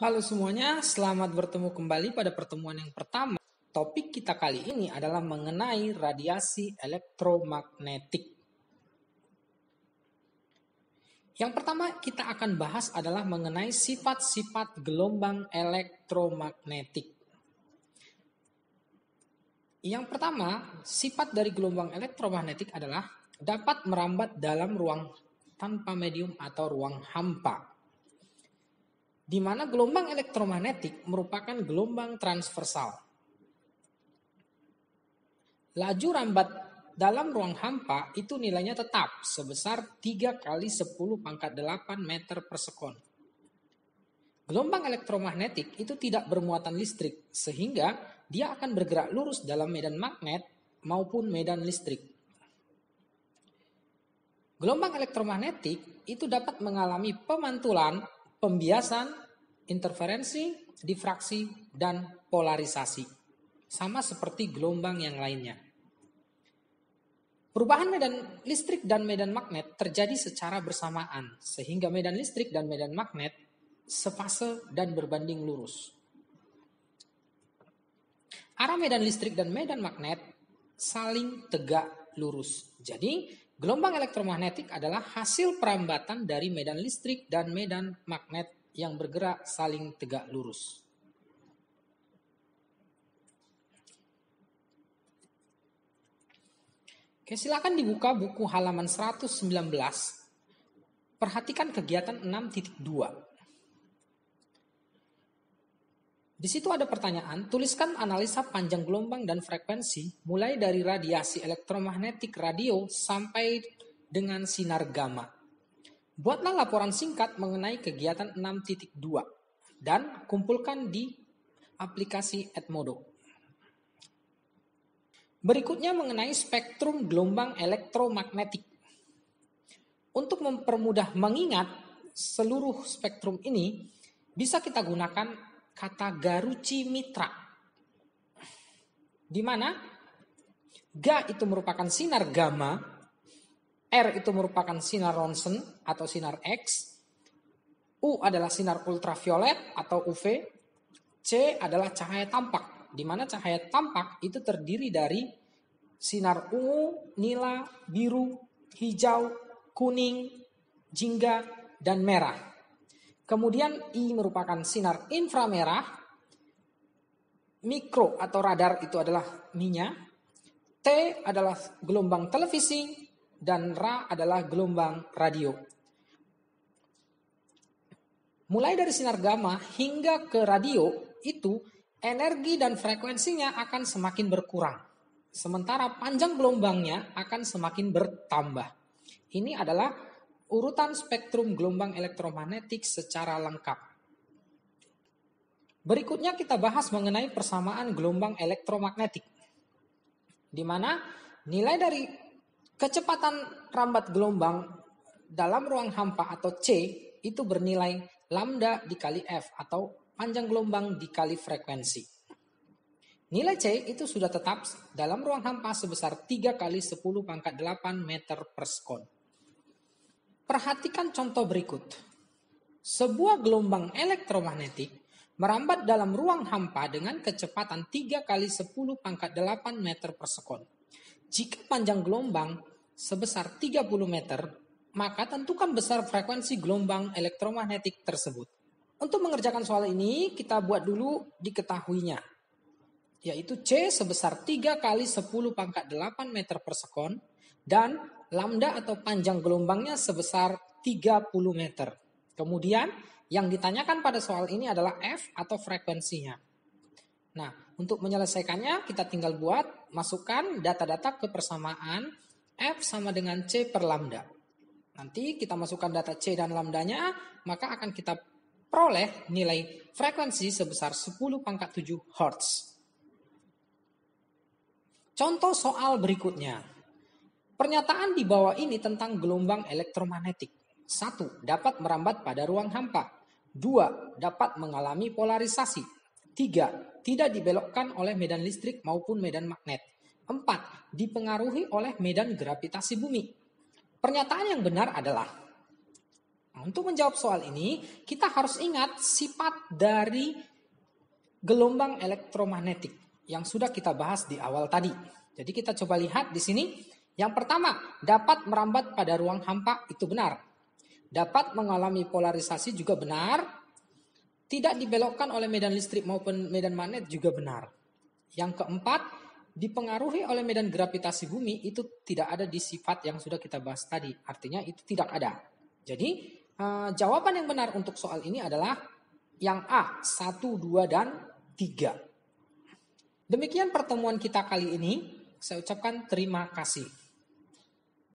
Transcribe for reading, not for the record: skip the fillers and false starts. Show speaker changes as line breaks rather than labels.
Halo semuanya, selamat bertemu kembali pada pertemuan yang pertama. Topik kita kali ini adalah mengenai radiasi elektromagnetik. Yang pertama kita akan bahas adalah mengenai sifat-sifat gelombang elektromagnetik. Yang pertama, sifat dari gelombang elektromagnetik adalah dapat merambat dalam ruang tanpa medium atau ruang hampa, di mana gelombang elektromagnetik merupakan gelombang transversal. Laju rambat dalam ruang hampa itu nilainya tetap sebesar 3 kali 10 pangkat 8 meter per sekon. Gelombang elektromagnetik itu tidak bermuatan listrik, sehingga dia akan bergerak lurus dalam medan magnet maupun medan listrik. Gelombang elektromagnetik itu dapat mengalami pemantulan, pembiasan, interferensi, difraksi, dan polarisasi. Sama seperti gelombang yang lainnya. Perubahan medan listrik dan medan magnet terjadi secara bersamaan, sehingga medan listrik dan medan magnet sefase dan berbanding lurus. Arah medan listrik dan medan magnet saling tegak lurus. Jadi, gelombang elektromagnetik adalah hasil perambatan dari medan listrik dan medan magnet yang bergerak saling tegak lurus. Oke, silakan dibuka buku halaman 119. Perhatikan kegiatan 6.2. Di situ ada pertanyaan, tuliskan analisa panjang gelombang dan frekuensi mulai dari radiasi elektromagnetik radio sampai dengan sinar gamma. Buatlah laporan singkat mengenai kegiatan 6.2 dan kumpulkan di aplikasi Edmodo. Berikutnya mengenai spektrum gelombang elektromagnetik. Untuk mempermudah mengingat seluruh spektrum ini, bisa kita gunakan kata Garucci Mitra, di mana Ga itu merupakan sinar gamma, R itu merupakan sinar ronsen atau sinar X, U adalah sinar ultraviolet atau UV, C adalah cahaya tampak, di mana cahaya tampak itu terdiri dari sinar ungu, nila, biru, hijau, kuning, jingga, dan merah. Kemudian I merupakan sinar inframerah, mikro atau radar itu adalah minyak, T adalah gelombang televisi, dan Ra adalah gelombang radio. Mulai dari sinar gamma hingga ke radio itu energi dan frekuensinya akan semakin berkurang. Sementara panjang gelombangnya akan semakin bertambah. Ini adalah urutan spektrum gelombang elektromagnetik secara lengkap. Berikutnya kita bahas mengenai persamaan gelombang elektromagnetik, di mana nilai dari kecepatan rambat gelombang dalam ruang hampa atau C itu bernilai lambda dikali F atau panjang gelombang dikali frekuensi. Nilai C itu sudah tetap dalam ruang hampa sebesar 3 kali 10 pangkat 8 meter per sekon. Perhatikan contoh berikut. Sebuah gelombang elektromagnetik merambat dalam ruang hampa dengan kecepatan 3 kali 10 pangkat 8 meter per sekon. Jika panjang gelombang sebesar 30 meter, maka tentukan besar frekuensi gelombang elektromagnetik tersebut. Untuk mengerjakan soal ini, kita buat dulu diketahuinya, yaitu C sebesar 3 kali 10 pangkat 8 meter per sekon, dan lambda atau panjang gelombangnya sebesar 30 meter. Kemudian, yang ditanyakan pada soal ini adalah F atau frekuensinya. Nah, untuk menyelesaikannya kita tinggal buat, masukkan data-data ke persamaan F sama dengan C per lambda. Nanti kita masukkan data C dan lambdanya, maka akan kita peroleh nilai frekuensi sebesar 10 pangkat 7 Hz. Contoh soal berikutnya. Pernyataan di bawah ini tentang gelombang elektromagnetik. 1. Dapat merambat pada ruang hampa. 2. Dapat mengalami polarisasi. 3. Tidak dibelokkan oleh medan listrik maupun medan magnet. 4. Dipengaruhi oleh medan gravitasi bumi. Pernyataan yang benar adalah untuk menjawab soal ini, kita harus ingat sifat dari gelombang elektromagnetik yang sudah kita bahas di awal tadi. Jadi kita coba lihat di sini. Yang pertama, dapat merambat pada ruang hampa, itu benar. Dapat mengalami polarisasi juga benar. Tidak dibelokkan oleh medan listrik maupun medan magnet juga benar. Yang keempat, dipengaruhi oleh medan gravitasi bumi, itu tidak ada di sifat yang sudah kita bahas tadi. Artinya itu tidak ada. Jadi jawaban yang benar untuk soal ini adalah yang A, 1, 2, dan 3. Demikian pertemuan kita kali ini. Saya ucapkan terima kasih.